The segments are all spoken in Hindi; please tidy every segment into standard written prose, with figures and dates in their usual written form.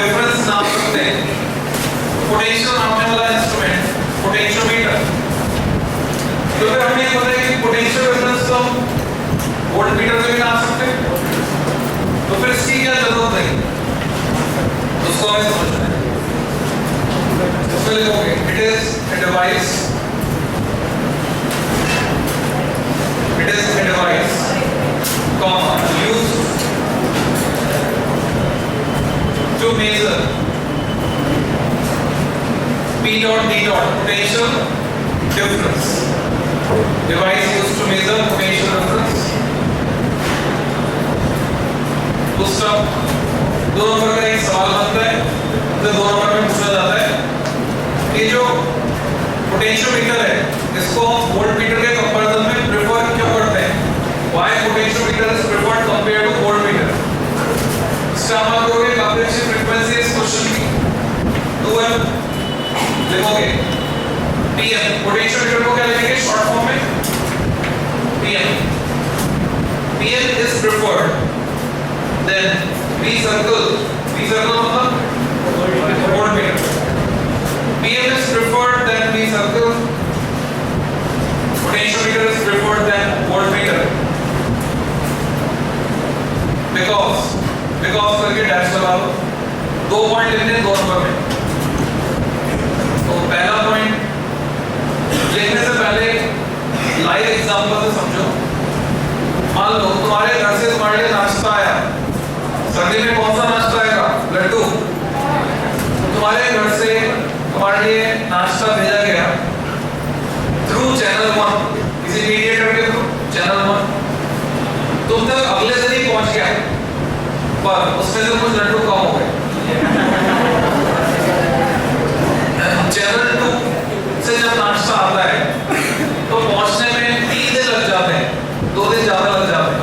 डिफरेंस नाप सकते हैं। पोटेंशियल नापने वाला इंस्ट्रूमेंट पोटेंशियोमीटर। तो फिर हमें ये पता है कि पोटेंशियल डिफरेंस तो वोल्टमीटर से भी नाप सकते हैं। तो फिर इसकी क्या जरूरत है उसको हमें समझना है। उसमें लिखोगे it is a device, it is a device comma used to measure P dot D dot potential difference. Device used to measure potential difference. दूसरा दो नंबर का एक सवाल बनता है, तो दो नंबर में पूछा जाता है कि जो पोटेंशियोमीटर है इसको वोल्टमीटर के कंपैरिजन में प्रेफर क्यों करते हैं? Why potentiometer is preferred compared to voltmeter? इस्तेमाल करोगे काफी अच्छी फ्रीक्वेंसी इस क्वेश्चन की। 2m लिखोगे pm पोटेंशियोमीटर को क्या लिखेंगे शॉर्ट फॉर्म में pm is preferred then v circle मतलब voltmeter pm is preferred then v circle potentiometer is preferred than voltmeter because करके डैश लगा दो। 2 पॉइंट लिखने हैं 2 नंबर में। तो पहला पॉइंट लिखने से पहले लाइव एग्जांपल से समझो। मान लो तुम्हारे घर से तुम्हारे लिए नाश्ता आया, सर्दी में कौन सा नाश्ता आएगा? लड्डू। तुम्हारे घर से तुम्हारे लिए नाश्ता भेजा गया थ्रू चैनल 1, किसी मीडिएटर के थ्रू चैनल 1, तुम तक अगले दिन ही पहुंच गया, पर उसमें से कुछ लड्डू कम हो गए। चैनल 2 से जब नाश्ता आता है तो पहुंचने में 3 दिन लग जाते हैं, 2 दिन ज्यादा लग जाते हैं,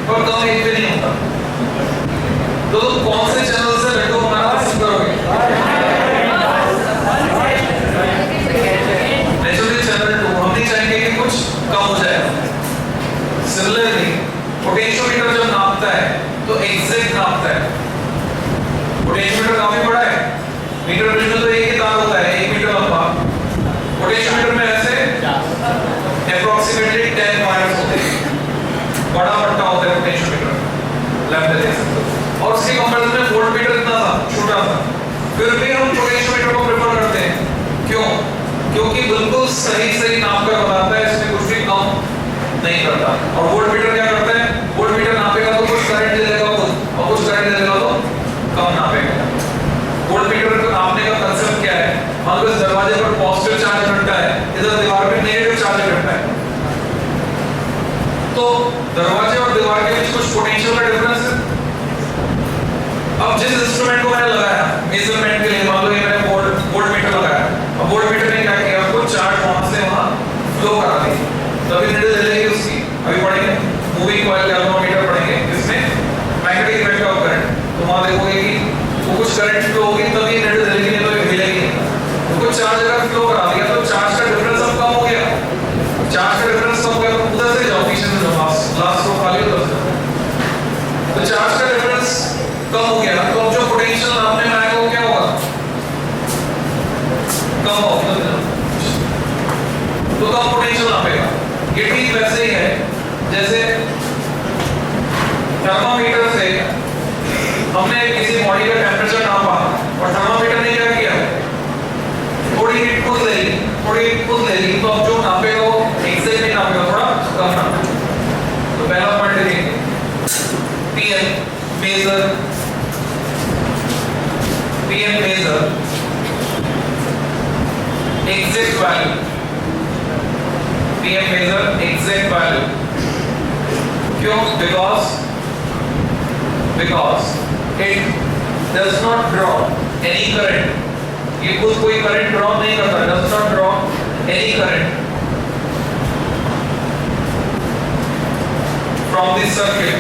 पर कम एक भी नहीं होता। तो तुम कौन से चैनल से लड्डू बनाना पसंद करोगे? कम हो जाएगा। सिमिलरली पोटेंशियोमीटर जब नापता है तो एग्जैक्ट नापता है। पोटेंशियोमीटर काफी बड़ा है, मीटर बिल्कुल तो एक ही तार होता है 1 मीटर लंबा। पोटेंशियोमीटर में ऐसे अप्रोक्सीमेटली 10 वायर्स होते हैं, बड़ा पट्टा होता है पोटेंशियोमीटर, लेफ्ट देख सकते हो। और उसके कंपैरिजन में वोल्टमीटर इतना था, छोटा था, फिर भी हम पोटेंशियोमीटर को प्रेफर करते हैं। क्यों? क्योंकि बिल्कुल सही नाप कर बताता है, इसमें कुछ भी कम नहीं करता। और वोल्टमीटर क्या करता है? वोल्टमीटर नापेगा तो कुछ करंट दे देगा और कुछ करंट दे देगा तो कम नापेगा। वोल्टमीटर को नापने का कांसेप्ट क्या है? मान लो इस दरवाजे पर पॉजिटिव चार्ज इकट्ठा है, इधर दीवार पे नेगेटिव चार्ज इकट्ठा है, तो दरवाजे और दीवार के बीच कुछ पोटेंशियल का डिफरेंस है। अब जिस इंस्ट्रूमेंट को मैंने लगाया मेजरमेंट के लिए, मान लो ये मैंने वोल्टमीटर लगाया, अब वोल्टमीटर ने क्या किया? आपको चार्ज वहां से वहां फ्लो करा दी, तभी नीडल जलेगी उसकी। अभी पढ़ेंगे मूविंग कॉइल गैल्वेनोमीटर पढ़ेंगे, इसमें मैग्नेटिक इफेक्ट ऑफ करंट। तो वहां देखोगे कि वो कुछ करंट फ्लो होगी तभी नीडल जलेगी, नहीं तो ये हिलेगी। तो कुछ चार्ज अगर फ्लो करा दिया तो चार्ज का डिफरेंस अब कम हो गया। चार्ज का डिफरेंस कम हो गया तो उधर से जाओ, पीछे से जाओ, लास्ट रो खाली उधर से। तो चार्ज का डिफरेंस कम हो गया, तो अब जो पोटेंशियल नापने में आएगा वो क्या होगा? कम होगा। तो कम पोटेंशियल नापेगा। ये ठीक वैसे ही है जैसे थर्मामीटर से हमने किसी बॉडी का टेम्परेचर नापा और थर्मामीटर ने क्या किया? थोड़ी हीट खुद ले ली, तो अब जो नापेगा वो एग्जैक्ट नहीं नापेगा, थोड़ा कम नापेगा। तो पहला पॉइंट लिखेंगे PM measure exact value. PM measure exact value. क्यों? Because it does not draw any current. ये खुद कोई करंट ड्रॉ नहीं करता, does not draw any current from the circuit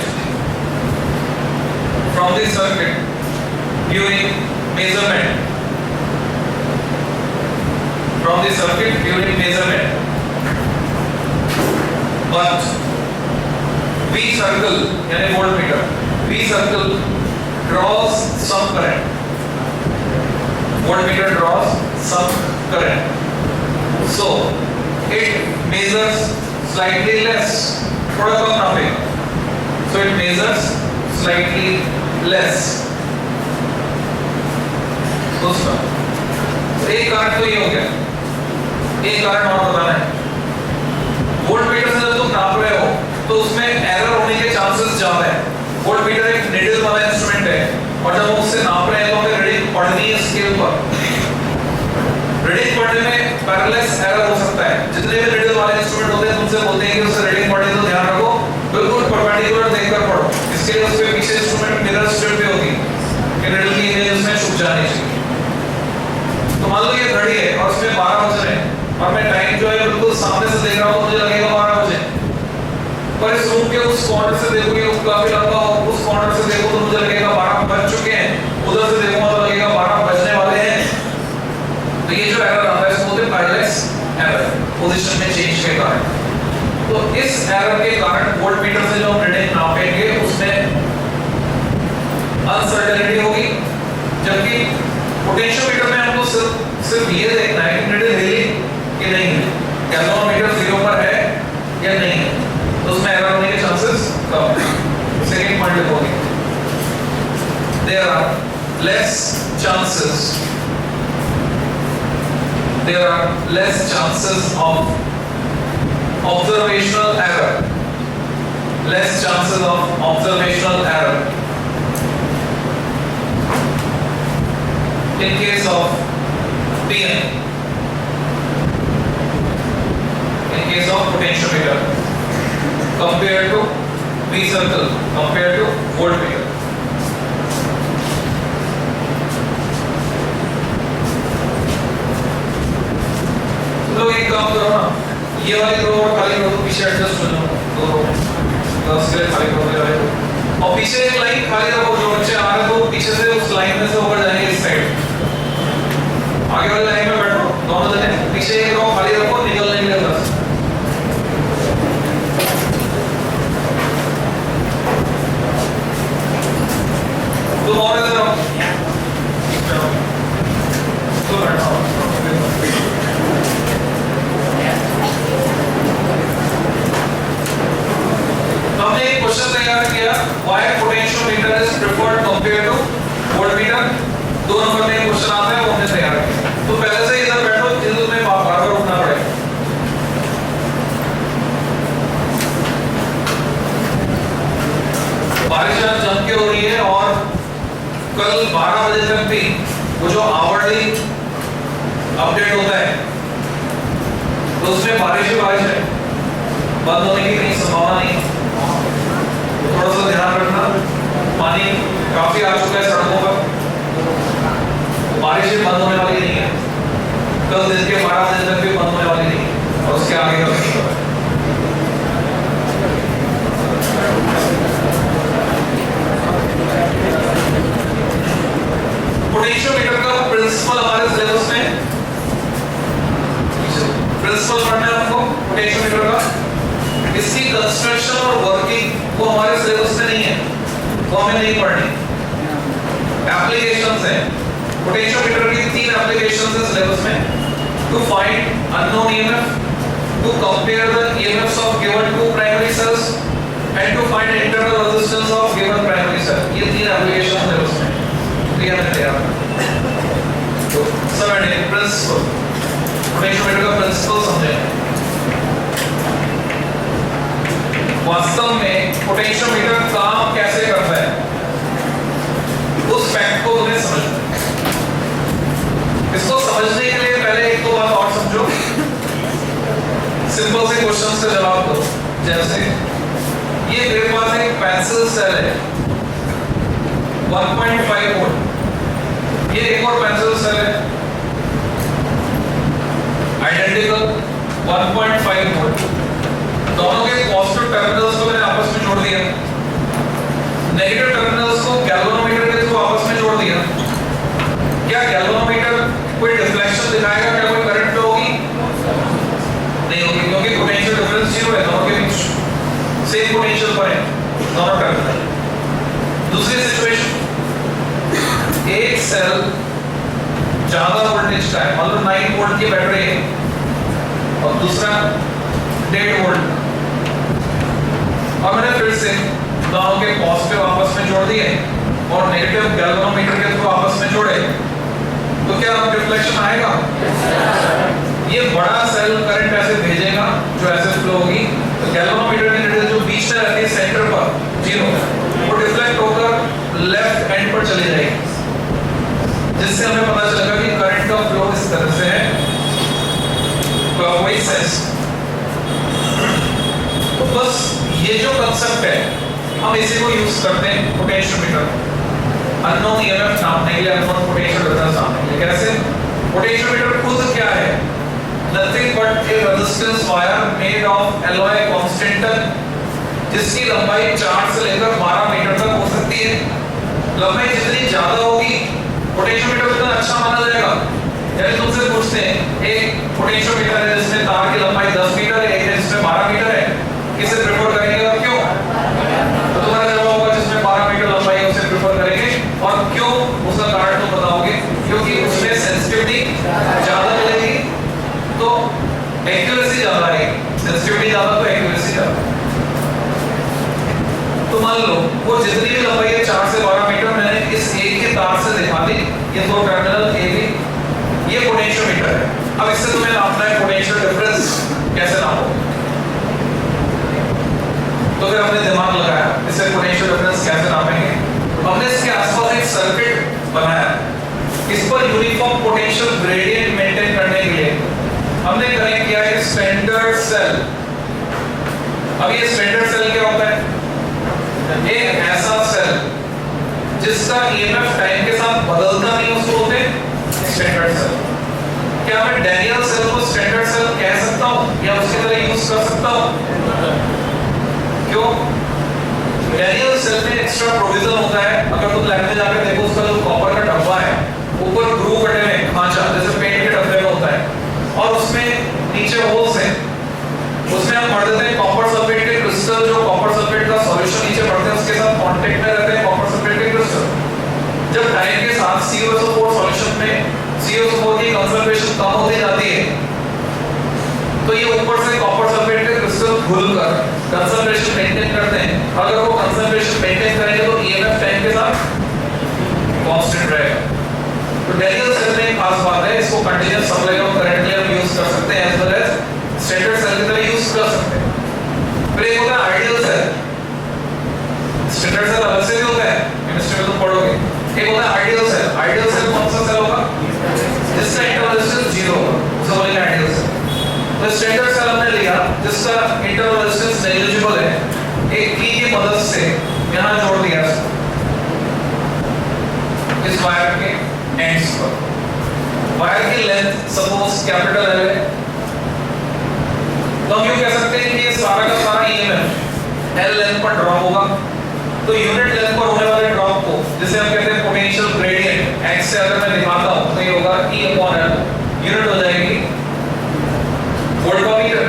during measurement. But V circle यानी voltmeter, V circle draws some current. voltmeter draws some current. So it measures slightly less, थोड़ा कम नापेगा. So it measures slightly less. दूसरा, एक कारण तो ये हो गया. एक कारण और बताना है. वोल्टमीटर से जब तुम नाप रहे हो तो उसमें एरर होने के चांसेस ज्यादा है. वोल्टमीटर एक निडल वाला इंस्ट्रूमेंट है और जब हम उससे नाप रहे हैं तो हमें रीडिंग पढ़नी है स्केल पर. रीडिंग पढ़ने में पैरेलल एरर हो सकता है. जितने भी निडल वाले इंस्ट्रूमेंट होते हैं तुमसे बोलते हैं कि उससे रीडिंग पढ़ने तो ध्यान रखो, बिल्कुल परपेंडिकुलर देखकर पढ़ो. इसके लिए उसके पीछे इंस्ट्रूमेंट मिरर स्ट्रिप भी होगी कि निडल की इमेज उसमें छुप जानी चाहिए. तो मान लो ये घड़ी है और उसमें 12 बज रहे हैं और मैं टाइम जो है बिल्कुल सामने से देख रहा हूँ, मुझे लगेगा 12 बजे. पर इस रूम के उस कॉर्नर से देखोगे वो काफी लंबा हो, उस कॉर्नर से देखो तो मुझे लगेगा 12 बज चुके हैं, उधर से देखूंगा तो लगेगा 12 बजने वाले हैं. तो ये जो एरर आता है इसको बोलते हैं पैरेलल एरर, पोजीशन में चेंज के कारण. तो इस एरर के कारण वोल्टमीटर से जो हम रीडिंग नापेंगे उसमें अनसर्टेनिटी होगी, जबकि पोटेंशियोमीटर में हमको सिर्फ ये देखना है कि नीडल हिली कि नहीं है, गैल्वेनोमीटर 0 पर है या नहीं है, तो उसमें एरर होने के चांसेस कम है. सेकंड पॉइंट लिखोगे, there are less chances of observational error in case of PN, in case of potentiometer compared to V circle, compared to voltmeter. तो एक काम करो ना, ये वाली रो और खाली रो पीछे एडजस्ट हो जाओ, दो रो बस के खाली रो में रहे, और पीछे एक लाइन खाली रखो. जो बच्चे आ रहे हो पीछे से उस लाइन में से होकर जाएंगे इस साइड, आगे वाली लाइन में बैठो दोनों जने. पीछे एक रो खाली रखो, निकल नहीं निकल बस. तुम और इधर आओ, तो बैठो. हमने एक क्वेश्चन तैयार किया, why potentiometer is preferred compared to voltmeter. 2 number में क्वेश्चन आता है वो हमने तैयार किया. तो पहले से इधर बैठो, जिसमें तुम्हें बार-बार उठना पड़ेगा. बारिश आज जम के हो रही है और कल 12 बजे तक भी वो जो आवरली अपडेट होता है तो उसमें बारिश ही बारिश है, बंद होने की कहीं संभावना नहीं. थोड़ा सा ध्यान रखना, पानी काफी आ चुका है सड़कों पर, बारिश बंद होने वाली नहीं है. कल दिन के 12 बजे तक भी बंद होने वाली नहीं है और उसके आगे का पोटेंशियोमीटर का प्रिंसिपल हमारे सिलेबस में प्रिंसिपल पढ़ना है हमको पोटेंशियोमीटर का. इसकी कंस्ट्रक्शन और वर्किंग वो हमारे सिलेबस में नहीं है, वो हमें नहीं पढ़नी. एप्लीकेशंस है पोटेंशियोमीटर की, 3 एप्लीकेशंस है सिलेबस में. To find unknown EMF, to compare the EMFs of given 2 primary cells and to find internal resistance of given primary cell. ये 3 एप्लीकेशंस है उसमें. क्लियर है तैयार? तो समझने प्रिंसिपल, पोटेंशियोमीटर का प्रिंसिपल समझें. वास्तव में पोटेंशियोमीटर काम कैसे करता है उस फैक्ट को तुम्हें समझना है. इसको समझने के लिए पहले एक दो बात और समझो. सिंपल से क्वेश्चन का जवाब दो. जैसे ये मेरे पास एक पेंसिल सेल है 1.5 वोल्ट, ये एक और पेंसिल सेल है आइडेंटिकल 1.5 वोल्ट. दोनों के पॉजिटिव टर्मिनल्स को मैंने आपस में जोड़ दिया, नेगेटिव टर्मिनल्स को गैल्वेनोमीटर के थ्रू आपस में जोड़ दिया. क्या गैल्वेनोमीटर कोई डिफ्लेक्शन दिखाएगा? क्या कोई करंट फ्लो होगी? नहीं होगी, क्योंकि पोटेंशियल डिफरेंस 0 है दोनों के बीच, सेम पोटेंशियल पर है दोनों टर्मिनल. दूसरी सिचुएशन, एक सेल ज्यादा वोल्टेज का है, मतलब 9 वोल्ट की बैटरी है, और दूसरा 1.5 वोल्ट। और मैंने फिर से दोनों के पॉजिटिव आपस में जोड़ दिए और नेगेटिव गैल्वेनोमीटर के थ्रू आपस में जोड़े, तो क्या रिफ्लेक्शन आएगा? ये बड़ा सेल करंट ऐसे भेजेगा जो ऐसे फ्लो होगी, तो गैल्वेनोमीटर की नीडल जो बीच में रहती है सेंटर पर 0, वो डिफ्लेक्ट होकर लेफ्ट एंड पर चली जाएगी, जिससे हमें पता चलेगा कि करंट का फ्लो इस तरह से है। Clockwise sense. तो बस ये जो कांसेप्ट है हम इसी को यूज करते हैं पोटेंशियोमीटर, अननोन ईएमएफ नापने के लिए, अननोन पोटेंशियल डिफरेंस नापने के लिए। कैसे? पोटेंशियोमीटर खुद क्या है? Nothing but a resistance wire made of alloy constantan, जिसकी लंबाई 4 से लेकर 12 मीटर तक हो सकती है। लंबाई जितनी ज्यादा होगी पोटेंशियोमीटर उतना अच्छा माना जाएगा। यानी तुमसे पूछते हैं एक पोटेंशियोमीटर है जिसमें तार की लंबाई 10 मीटर है, एक है जिसमें 12 मीटर है, किसे प्रेफर करेंगे और क्यों? तो तुम्हारा जवाब होगा जिसमें 12 मीटर लंबाई है उसे प्रेफर करेंगे। और क्यों? उसका कारण तो बताओगे, क्योंकि उसमें सेंसिटिविटी ज्यादा मिलेगी तो एक्यूरेसी ज्यादा आएगी, सेंसिटिविटी ज्यादा तो एक्यूरेसी ज्यादा। तो मान लो वो जितनी भी लंबाई है 4 से 12 मीटर, मैंने इस एक के तार से दिखा दी, ये दो टर्मिनल ए बी, ये पोटेंशियोमीटर है। अब इससे तुम्हें नापना है पोटेंशियल डिफरेंस, कैसे नापोगे? तो फिर हमने दिमाग लगाया इससे पोटेंशियल डिफरेंस कैसे नापेंगे। हमने इसके आसपास एक सर्किट बनाया, इस पर यूनिफॉर्म पोटेंशियल ग्रेडियंट मेंटेन करने के लिए हमने कनेक्ट किया एक स्टैंडर्ड सेल। अब ये स्टैंडर्ड सेल क्या होता है? एक ऐसा सेल जिसका ईएमएफ टाइम के साथ बदलता नहीं, उसको बोलते हैं स्टैंडर्ड सेल। क्या मैं डैनियल सेल को स्टैंडर्ड सेल कह सकता हूं या उसकी तरह यूज कर सकता हूं? क्यों? डैनियल सेल में एक्स्ट्रा प्रोविजन होता है। अगर तुम लैब में जाकर देखो, उसका जो कॉपर का डब्बा है ऊपर ग्रू कटे हुए खांचा जैसे पेंट के डब्बे में होता है, और उसमें नीचे होल्स हैं, उसमें हम भर देते हैं कॉपर सल्फेट के क्रिस्टल। जो कॉपर सल्फेट का सॉल्यूशन नीचे भरते हैं उसके साथ कांटेक्ट में रहते हैं कॉपर सल्फेट के क्रिस्टल। जब टाइम के साथ CuSO4 सॉल्यूशन में CuSO4 की कंसंट्रेशन कम होती जाती है, तो ये ऊपर से कॉपर सल्फेट के क्रिस्टल खुलकर कंसंट्रेशन मेंटेन करते हैं। अगर वो कंसंट्रेशन मेंटेन करेंगे तो ईएमएफ टाइम के साथ कांस्टेंट रहेगा। तो डैनियल सेल में एक खास बात है, इसको कंटीन्यूअस सप्लाई ऑफ करंट के लिए हम यूज कर सकते हैं, as well as standard cell की तरह यूज कर सकते हैं। फिर एक होता है आइडियल सेल। स्टैंडर्ड सेल अलग से भी होता है, केमिस्ट्री में तुम पढ़ोगे। एक होता है आइडियल सेल। आइडियल सेल कौन सा सेल होगा? जिसका इंटरवल रेजिस्टेंस 0 होगा, उसे बोलेंगे आइडियल सेल। तो स्टैंडर्ड सेल हमने लिया जिसका इंटरवल रेजिस्टेंस नेग्लिजिबल है, एक की मदद से यहां जोड़ दिया इस वायर के एंड्स पर। वायर की लेंथ सपोज कैपिटल L है, तो हम यूं कह सकते हैं कि ये सारा का सारा ईएमएफ L लेंथ पर ड्रॉप होगा। तो यूनिट लेंथ पर होने वाले ड्रॉप को, जिसे हम कहते हैं पोटेंशियल ग्रेडियंट, x से अगर मैं दिखाता हूं तो ये होगा E/L, यूनिट हो जाएगी वोल्ट पर metre.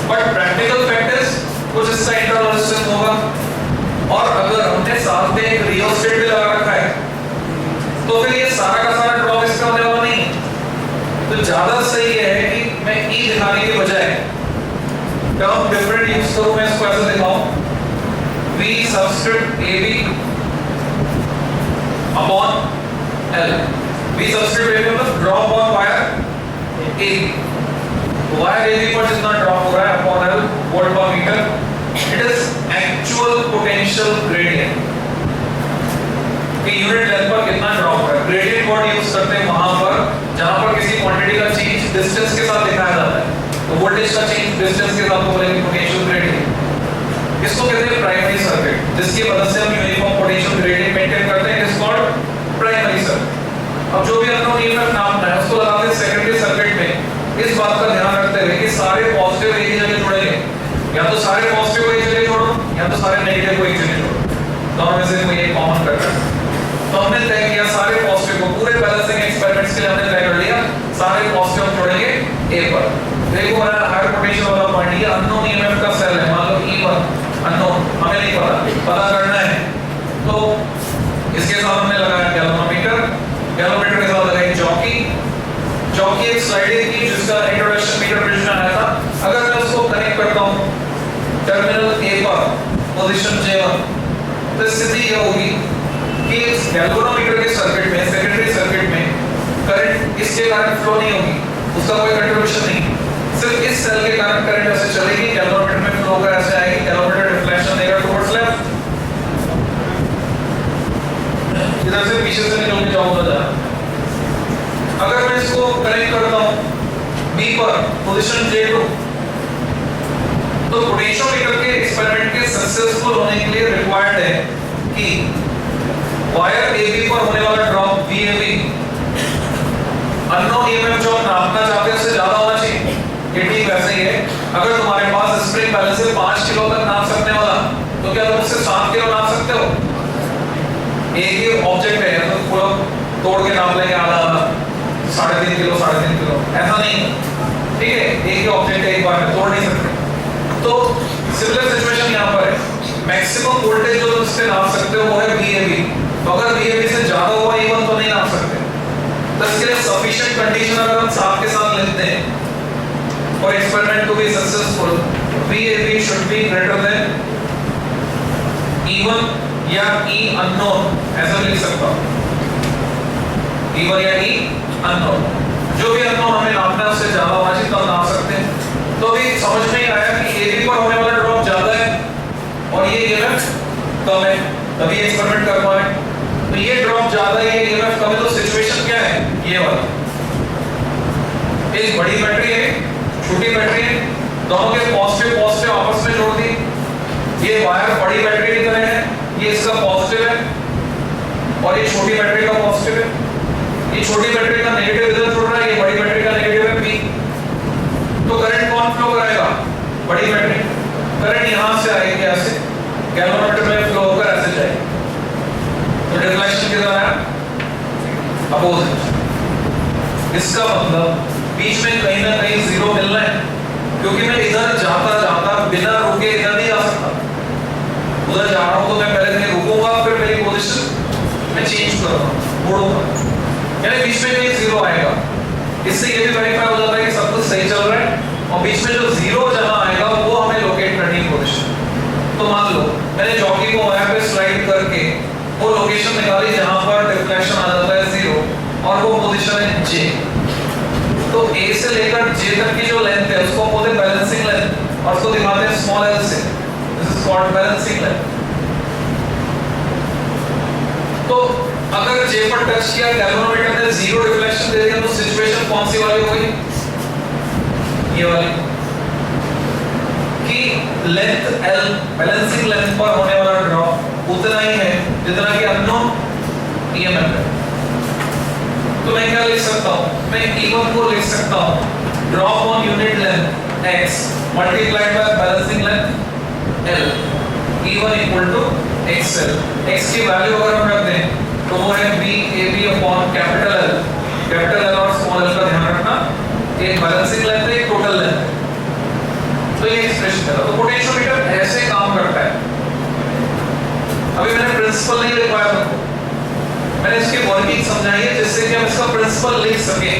But practical fact is कुछ इसका इंटरवल रेजिस्टेंस होगा, और अगर हमने साथ में एक रियोस्टेट भी लगा रखा है तो फिर ये सारा का सारा ड्रॉप इसका होने वाला नहीं। तो ज्यादा सही है कि मैं E दिखाने के बजाय टर्म डिफरेंट यूज करूं। मैं इसको ऐसे दिखाऊं, V subscript AB upon L। V subscript AB मतलब drop on wire AB, wire AB पर जितना ड्रॉप हो रहा है अपॉन L वोल्ट पर metre, it is actual potential gradient कि यूनिट लेंथ पर कितना ड्रॉप है। ग्रेडियंट वर्ड यूज करते हैं वहां पर जहां पर किसी क्वांटिटी का चेंज डिस्टेंस के साथ दिखाया जाता है। तो वोल्टेज का चेंज डिस्टेंस के साथ बोलेंगे पोटेंशियल ग्रेडियंट। इसको कहते हैं प्राइमरी सर्किट, जिसकी मदद से हम यूनिफॉर्म पोटेंशियल ग्रेडियंट मेंटेन करते हैं। It is called primary circuit. अब जो भी अननोन ईएमएफ नापना है उसको लगाते हैं सेकेंडरी सर्किट में, इस बात का ध्यान रखते हुए कि सारे पॉजिटिव एक ही जगह जुड़ेंगे, या तो सारे पॉजिटिव को एक जगह जोड़ो या तो सारे नेगेटिव को एक जगह जोड़ो, दोनों में से कोई एक कॉमन करना है। तो हमने तय किया सारे पॉजिटिव को, पूरे बैलेंसिंग एक्सपेरिमेंट्स के लिए हमने तय कर लिया सारे पॉजिटिव जोड़ेंगे ए पर। देखो हमारा हायर पोटेंशियल वाला पॉइंट, ये अननोन ईएमएफ का सेल है, मान लो E1 अननोन, हमें नहीं पता करना है। तो इसके साथ हमने लगाया गैल्वेनोमीटर, स्लाइड की जिसका इंट्रोडक्शन मीटर ब्रिज में आया था। अगर मैं उसको कनेक्ट करता हूं टर्मिनल ए पर पोजीशन J1, तो स्थिति यह होगी कि इस गैल्वेनोमीटर के सर्किट में, सेकेंडरी सर्किट में करंट इसके कारण फ्लो नहीं होगी, उसका कोई कंट्रीब्यूशन नहीं, सिर्फ इस सेल के कारण करंट ऐसे चलेगी, गैल्वेनोमीटर में फ्लो कर ऐसे आएगी, गैल्वेनोमीटर डिफ्लेक्शन देगा टुवर्ड्स लेफ्ट, इधर से पीछे से निकल के जाऊंगा जा। अगर मैं इसको कनेक्ट करता हूं बी पर पोजीशन J2, तो पोटेंशियोमीटर के एक्सपेरिमेंट के सक्सेसफुल होने के लिए रिक्वायर्ड है कि वायर AB पर होने वाला ड्रॉप VAB अननोन ईएमएफ जो नापना चाहते हैं उससे ज्यादा होना चाहिए। ये ठीक वैसे ही है, अगर तुम्हारे पास स्प्रिंग बैलेंस है 5 किलो तक नाप सकने वाला, तो क्या तुम उससे 7 किलो नाप सकते हो? एक ही ऑब्जेक्ट है तो पूरा तोड़ के नाप लेंगे आधा आधा, 3.5 किलो 3.5 किलो, ऐसा नहीं, ठीक है? एक ही ऑब्जेक्ट है, एक बार में तोड़ नहीं सकते। तो सिमिलर सिचुएशन यहाँ पर है, मैक्सिमम वोल्टेज जो तुम इससे नाप सकते हो वो है VAB, तो अगर VAB से ज्यादा हुआ इवन तो नहीं नाप सकते। तो इसके लिए सफिशिएंट कंडीशन अगर हम साथ के साथ लेते हैं for experiment to be successful, VAB should be greater than E1 या E अननोन, ऐसा लिख सकता हूं, E1 या E अननोन, जो भी अननोन हमें नापना है उससे ज्यादा होना चाहिए तब नाप सकते हैं। तो अभी समझ में आया कि AB पर होने वाला ड्रॉप ज्यादा है और ये EMF कम है, तभी एक्सपेरिमेंट कर पाए। तो ये ड्रॉप ज्यादा है, ये EMF कम है, तो सिचुएशन क्या है? ये वाला, एक बड़ी बैटरी है, छोटी बैटरी है, दोनों के पॉजिटिव पॉजिटिव आपस में जोड़ दी, ये वायर बड़ी बैटरी की तरह है, ये इसका पॉजिटिव है और ये छोटी बैटरी का पॉजिटिव है, ये छोटी बैटरी का नेगेटिव इधर जुड़ रहा है, ये बड़ी बैटरी का नेगेटिव है P। तो करंट कौन फ्लो कराएगा? बड़ी बैटरी। करंट यहां से आएगी, ऐसे गैल्वेनोमीटर में फ्लो होकर ऐसे जाएगी, तो डिफ्लेक्शन किधर आया? अपोजिट। इसका मतलब बीच में कहीं ना कहीं जीरो मिलना है, क्योंकि मैं इधर जाता जाता बिना रुके इधर नहीं आ सकता, उधर जा रहा हूं तो मैं पहले कहीं रुकूंगा, फिर मेरी पोजीशन मैं चेंज करूंगा, मुड़ूंगा, यानी बीच में कहीं जीरो आएगा। इससे ये भी वेरीफाई हो जाता है कि सब कुछ सही चल रहा है, और बीच में जो जीरो जहां आएगा वो हमें लोकेट करनी है पोजीशन। तो मान लो मैंने जॉकी को वायर पे स्लाइड करके वो लोकेशन निकाली जहां पर डिफ्लेक्शन आ जाता है जीरो, और वो पोजीशन है J। तो A से लेकर J तक की जो लेंथ है उसको बोलते हैं बैलेंसिंग लेंथ, और उसको दिखाते हैं स्मॉल l से, this is called balancing length. तो अगर J पर टच किया, गैल्वेनोमीटर ने जीरो डिफ्लेक्शन दे दिया, तो सिचुएशन कौन सी वाली होगी? ये वाली, कि लेंथ L बैलेंसिंग लेंथ पर होने वाला ड्रॉप उतना ही है जितना कि अननोन EMF है। तो मैं क्या लिख सकता हूं? मैं E1 को लिख सकता हूं drop on unit length x multiplied by balancing length L, E1 equal to XL। x की वैल्यू अगर हम रख दें तो वो है VAB अपॉन कैपिटल L और स्मॉल l का ध्यान रखना, एक बैलेंसिंग लेंथ है, एक टोटल लेंथ है। तो ये एक्सप्रेशन है। तो पोटेंशियोमीटर ऐसे काम करता है। अभी मैंने प्रिंसिपल नहीं लिखवाया था, मैंने इसकी वर्किंग समझाई है जिससे कि हम इसका प्रिंसिपल लिख सकें,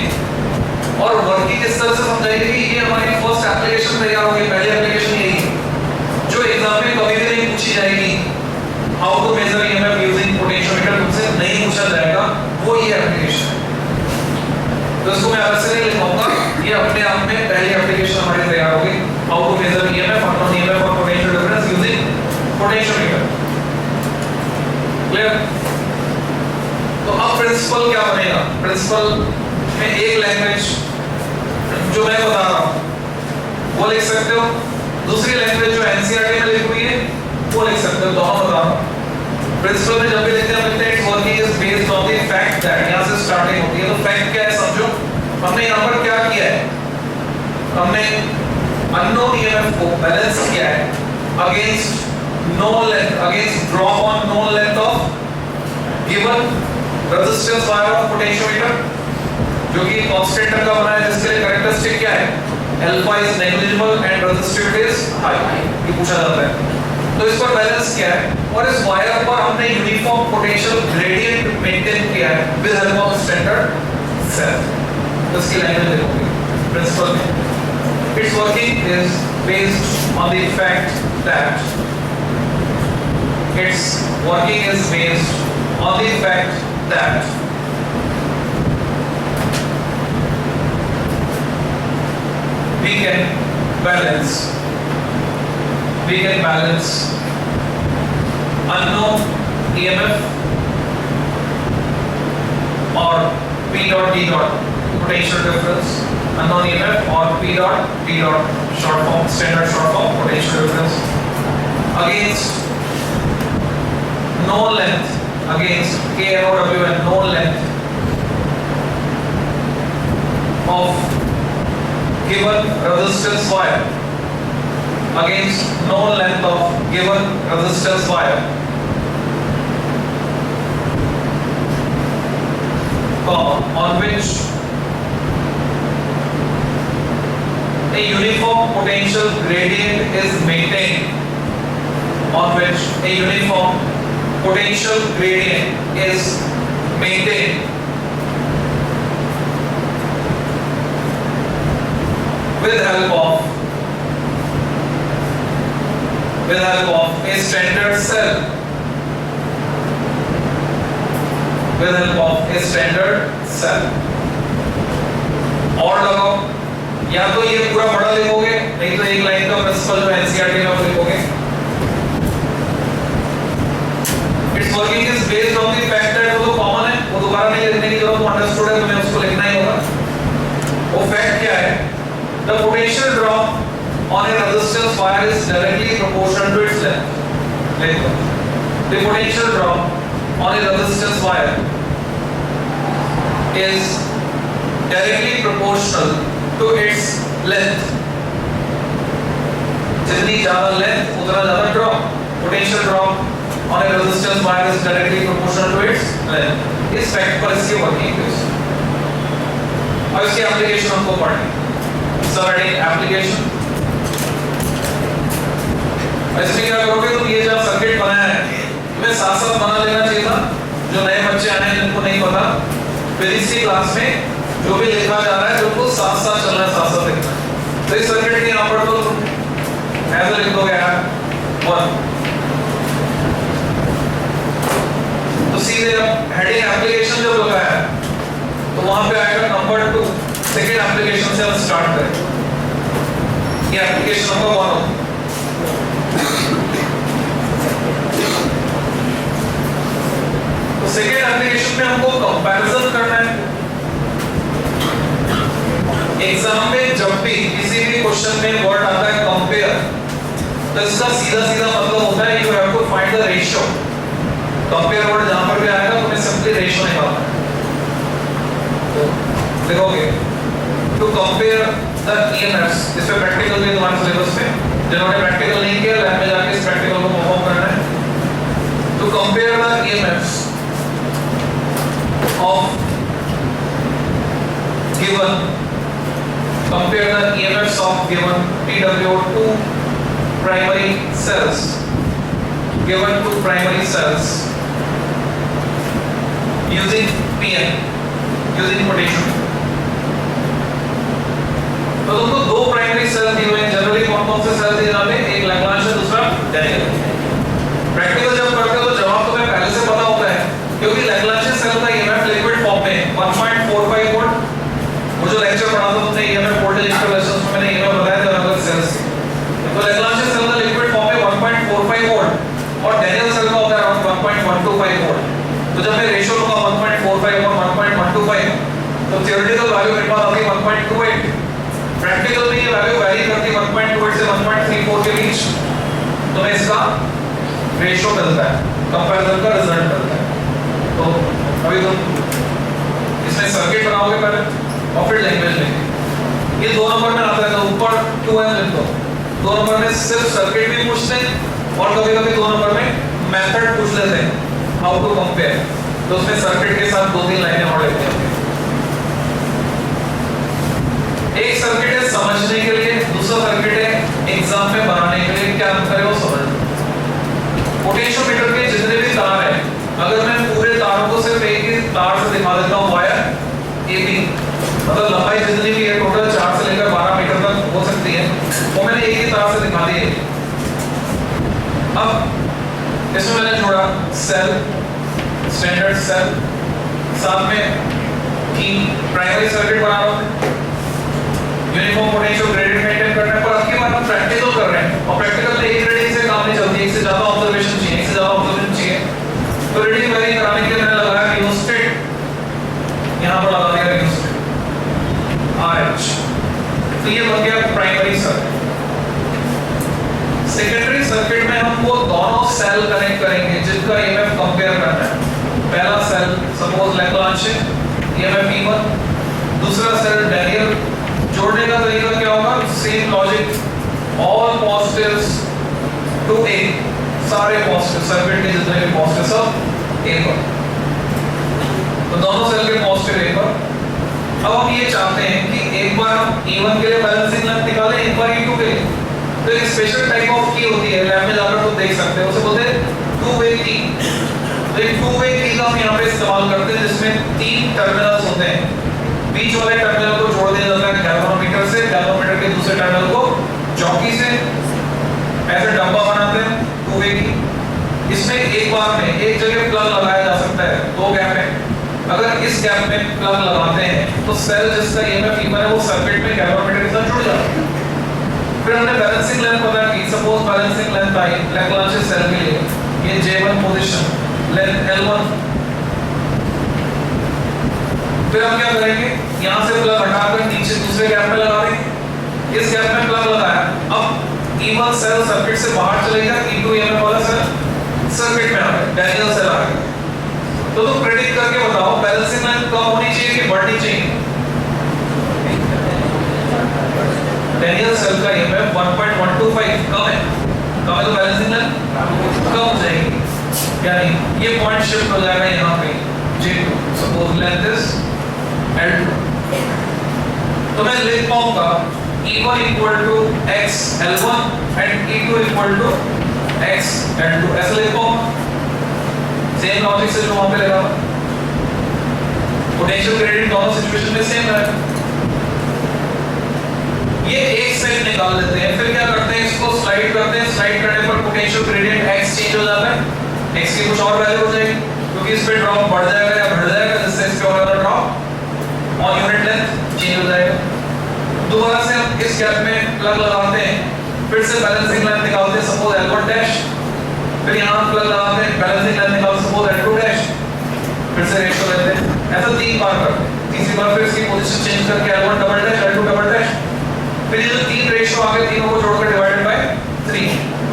और वर्किंग इस तरह से समझाई है कि ये हमारी फर्स्ट एप्लीकेशन तैयार होगी, पहली एप्लीकेशन यही है जो एग्जाम में कभी भी नहीं पूछी जाएगी। How to measure EMF using potentiometer तुमसे नहीं पूछा जाएगा, वो ये एप्लीकेशन है। तो इसको मैं अलग से नहीं लिखवाऊंगा, ये अपने आप में पहली एप्लीकेशन हमारी तैयार होगी, how to measure EMF, unknown EMF और potential difference using potentiometer. Clear? तो अब प्रिंसिपल क्या बनेगा? प्रिंसिपल में एक लैंग्वेज जो मैं बता रहा हूं वो लिख सकते हो, दूसरी लैंग्वेज जो एनसीईआरटी में लिखी हुई है वो लिख सकते हो, दोनों बता रहा हूं। प्रिंसिपल में जब भी लिखते हैं it's working is based on the fact that, यहां से स्टार्टिंग होती है। तो फैक्ट क्या है समझो, हमने यहां पर क्या किया है, हमने अननोन ईएमएफ को बैलेंस किया है against known length, against drop on known length of given resistance wire of potentiometer, जो कि कांस्टेंट का बना है, जिसके लिए कैरेक्टरिस्टिक क्या है, alpha is negligible and resistivity is high, ये पूछा जाता है। तो इस पर बैलेंस किया है, और इस वायर पर हमने यूनिफॉर्म पोटेंशियल ग्रेडियंट मेंटेन किया है with help of standard cell. तो इसकी लैंग्वेज देखोगे प्रिंसिपल में its working is based on the fact that its working is based on the fact that we can balance unknown EMF or P dot D dot potential difference, unknown EMF or P dot D dot short form, standard short form potential difference against known length, against KNOW and known length of given resistance wire, against known length of given resistance wire on which a uniform potential gradient is maintained, on which a uniform potential gradient is maintained with help of a standard cell, with help of a standard cell. और लगाओ, या तो ये पूरा बड़ा लिखोगे, नहीं तो एक लाइन का प्रिंसिपल जो एनसीईआरटी में आप लिखोगे. Its working is based on the fact that वो तो कॉमन है, वो दोबारा नहीं लिखने की जरूरत, वो अंडरस्टूड है, तुम्हें उसको लिखना ही होगा. वो फैक्ट क्या है? The potential drop on a resistance wire is directly proportional to its length. देखो, the potential drop on a resistance wire is directly proportional to its length. जितनी ज़्यादा length, उतना ज़्यादा drop. Potential drop on a resistance wire is directly proportional to its length. इस fact पर इसकी working है. अब इसकी application हमको पढ़नी. Subheading application. इसमें क्या करोगे तुम ये जब सर्किट बनाया है तुम्हें साथ साथ बना लेना चाहिए था. जो नए बच्चे आए हैं जिनको नहीं पता फिजिक्स की क्लास में जो भी लिखा जा रहा है उनको साथ साथ चलना है, साथ साथ लिखना है. तो इस सर्किट के यहाँ पर तो तुम ऐसे लिख दोगे यार 1. तो सीधे अब हेडिंग एप्लीकेशन जब लगाया है तो वहां पे आएगा नंबर 2. सेकेंड एप्लीकेशन से हम स्टार्ट करें. ये एप्लीकेशन नंबर 1 तो सेकेंड एप्लीकेशन में हमको कंपैरिजन करना है. एग्जाम में जब भी किसी भी क्वेश्चन में वर्ड आता है कंपेयर तो इसका सीधा सीधा मतलब होता है you have to find the ratio. Compare word जहां पर भी आएगा तुम्हें सिंपली रेशियो निकालना है. तो देखोगे टू कंपेयर द EMFs. इस पे प्रैक्टिकल भी तुम्हारे सिलेबस में जिन्होंने प्रैक्टिकल नहीं किया लैब में जाके इस प्रैक्टिकल को परफॉर्म करना है. To compare the EMFs of given compare the EMFs of given PWO2 primary cells, given two primary cells using PN, using potential. तो तुमको दो प्राइमरी सेल दिए हुए हैं. जनरली कौन-कौन से सेल दिए जाते हैं? एक लैग्रांज है, दूसरा डेनियल. प्रैक्टिकल जब करते हो तो जवाब तुम्हें पहले से पता होता है क्योंकि लैग्रांज सेल का EMF लिक्विड फॉर्म में 1.45 वोल्ट. वो जो लेक्चर पढ़ा था तुमने EMF वोल्टेज इंस्टॉलेशंस में मैंने EMF बताया था अलग सेल्स के. तो लैग्रांज सेल का लिक्विड फॉर्म में 1.45 वोल्ट और डेनियल सेल का होता है अराउंड 1.125 वोल्ट. तो जब मैं रेशियो लूंगा 1.45 और 1.125 तो थ्योरेटिकल वैल्यू मेरे पास आती है 1.28. प्रैक्टिकल में ये वैल्यू वेरी करती है 1.28 से 1.34 के बीच. तो मैं इसका रेशियो मिलता है, कंपैरिजन का रिजल्ट मिलता है. तो अभी तुम इसमें सर्किट बनाओगे पहले और फिर लैंग्वेज लेंगे. ये 2 नंबर में आता है तो ऊपर 2n लिख दो. 2 नंबर में सिर्फ सर्किट भी पूछते हैं और कभी-कभी 2 नंबर में मेथड पूछ लेते हैं हाउ टू कंपेयर. तो उसमें सर्किट के साथ 2-3 लाइनें और लिखते हैं. एक सर्किट है समझने के लिए, दूसरा सर्किट है एग्जाम में बनाने के लिए. क्या अंतर है वो समझ. पोटेंशियोमीटर के जितने भी तार हैं अगर मैं पूरे तारों को सिर्फ एक ही तार से दिखा देता हूं वायर AB मतलब लंबाई जितनी भी है टोटल 4 से लेकर 12 मीटर तक हो सकती है, वो मैंने एक ही तरह से दिखा दी है। अब इसमें मैंने जोड़ा सेल, स्टैंडर्ड सेल, साथ में की प्राइमरी सर्किट बना रहा हूँ, यूनिफॉर्म पोटेंशियल ग्रेडियंट मेंटेन करने पर। अब की बात हम प्रैक्टिकल कर रहे हैं और प्रैक्टिकल में एक रीडिंग से काम नहीं चलती, एक से ज्यादा ऑब्जर्वेशन चाहिए, एक से ज्यादा ऑब्जर्वेशन चाहिए। तो रीडिंग वेरी कराने के लिए मैंने लगाया रियोस्टेट, यहाँ पर लगा दिया रियोस्टेट RH। तो ये बन गया प्राइमरी सर्किट। सेकेंडरी सर्किट में हम वो दोनों सेल कनेक्ट करेंगे जिनका EMF कंपेयर करना है। पहला cell suppose Lagrange EMF E1, दूसरा सेल डैनियल। जोड़ने का तरीका क्या होगा? Same logic, all positives to A, सारे पॉजिटिव सर्किट के जितने भी पॉजिटिव सब A पर, तो दोनों सेल के पॉजिटिव A पर। अब हम ये चाहते हैं कि एक बार हम E1 के लिए बैलेंसिंग लेंथ निकालें, एक बार E2 के लिए। तो एक स्पेशल टाइप ऑफ की होती है, लैब में जाकर तो देख सकते हैं, उसे बोलते हैं टू वे की। तो एक टू वे की का हम यहाँ पे इस्तेमाल करते हैं जिसमें 3 टर्मिनल्स होते हैं। बीच वाले टर्मिनल को जोड़ दिया जाता है गैल्वेनोमीटर से, गैल्वेनोमीटर के दूसरे टर्मिनल को जॉकी से, ऐसे डब्बा बनाते हैं टू वे की। इसमें एक बार में एक जगह प्लग लगाया जा सकता है, 2 गैप में। अगर इस गैप में प्लग लगाते हैं तो सेल जिसका EMF E1 है वो सर्किट में गैल्वेनोमीटर के साथ जुड़ जाता है। फिर हमने बैलेंसिंग लेंथ पता की, सपोज बैलेंसिंग लेंथ आई लैग्रांज सेल के लिए, ये J1 पोजीशन, लेंथ L1। फिर हम क्या करेंगे, यहाँ से प्लग हटाकर नीचे दूसरे गैप में लगा देंगे। इस गैप में प्लग लगाया, अब E1 सेल सर्किट से बाहर चलेगा, E2 EMF वाला सेल सर्किट में आ गया, डैनियल सेल आ गया। तो तुम प्रेडिक्ट करके बताओ बैलेंसिंग लेंथ कम होनी चाहिए कि बढ़नी चाहिए? डैनियल सेल का EMF 1.125 कम है, तो बैलेंसिंग लेंथ कम हो जाएगी, यानी ये पॉइंट शिफ्ट हो जाएगा यहाँ पे J2, suppose length is L2। तो मैं लिख पाऊंगा E1 equal to x L1 and E2 equal to x L2, ऐसा लिख पाऊंगा सेम लॉजिक से जो वहां पे लगा। पोटेंशियल ग्रेडियंट दोनों सिचुएशन में सेम है। ये एक सेल निकाल लेते हैं, फिर क्या करते हैं, इसको स्लाइड करते हैं, स्लाइड करने पर पोटेंशियल ग्रेडियंट x चेंज हो जाता है, x की कुछ और वैल्यू हो जाएगी, क्योंकि इस पे ड्रॉप बढ़ जाएगा या घट जाएगा, जिससे इस पे होगा drop on unit length change हो जाएगा। दोबारा से हम इस गैप में प्लग लगाते हैं, फिर से बैलेंसिंग लेंथ निकालते हैं, सपोज L1 डैश, फिर यहाँ प्लग लगाते हैं, बैलेंसिंग लेंथ निकालते हैं, सपोज L2 डैश, फिर से रेशियो लेते हैं, ऐसा 3 बार करते हैं। तीसरी बार फिर इसकी पोजीशन चेंज करके L1 double dash, L2 double dash, फिर ये जो 3 रेशियो आ गए, तीनों को जोड़कर डिवाइडेड बाय 3,